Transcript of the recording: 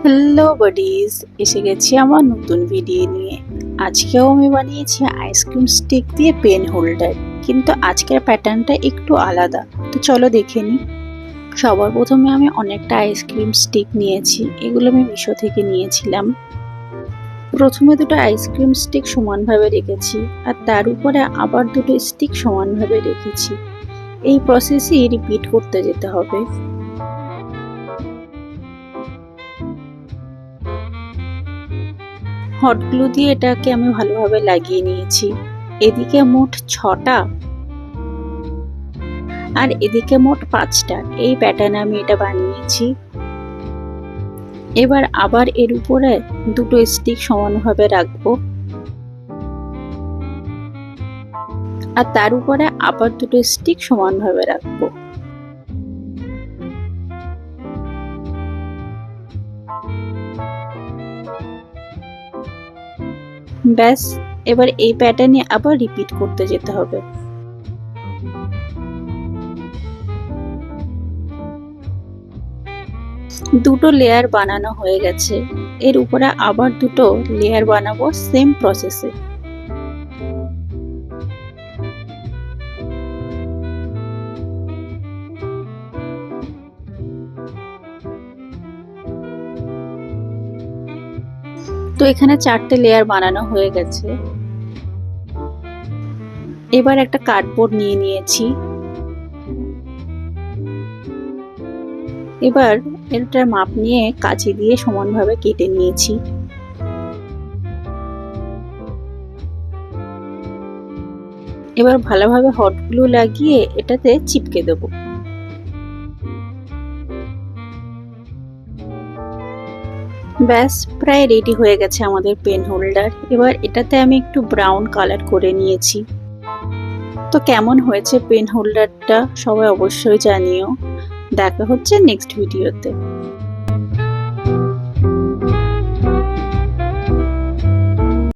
Hello bodies, এসে গেছি আমার নতুন ভিডিও নিয়ে। আজকেও আমি বানিয়েছি আইসক্রিম স্টিক দিয়ে পেন হোল্ডার, কিন্তু আজকের প্যাটার্নটা একটু আলাদা। তো চলো দেখে নিই। সবার প্রথমে আমি অনেকটা আইসক্রিম স্টিক নিয়েছি, এগুলো আমি মিশো থেকে নিয়েছিলাম। প্রথমে দুটো আইসক্রিম স্টিক সমানভাবে রেখেছি, আর তার উপরে আবার দুটো স্টিক সমানভাবে রেখেছি। এই প্রসেসই রিপিট করতে যেতে হবে। হট গ্লু দিয়ে এটাকে আমি ভালোভাবে লাগিয়ে নিয়েছি। এদিকে মোট 6টা আর এদিকে মোট 5টা এই প্যাটার্নে আমি এটা বানিয়েছি। এবার আবার এর উপরে দুটো স্টিক সমানভাবে রাখবো, আর তার উপরে আবার দুটো স্টিক সমানভাবে রাখবো। ব্যাস, এবার এই প্যাটার্নে আবার রিপিট করতে যেতে হবে। দুটো লেয়ার বানানো হয়ে গেছে, এর উপরে আবার দুটো লেয়ার বানাবো সেম প্রসেসে। তো এখানে 4টে লেয়ার বানানো হয়ে গেছে। এবার একটা কার্ডবোর্ড নিয়ে নিয়েছি। এবার এটার মাপ নিয়ে কাঁচি দিয়ে সমানভাবে কেটে নিয়েছি। এবার ভালোভাবে হট গ্লু লাগিয়ে এটাতে চিপকে দেব। ব্যাস, প্রায় রেডি হয়ে গেছে আমাদের পেন হোল্ডার। এবার এটাতে আমি একটু ব্রাউন কালার করে নিয়েছি। তো কেমন হয়েছে পেন হোল্ডারটা সবাই অবশ্যই জানিও। দেখা হচ্ছে নেক্সট ভিডিওতে।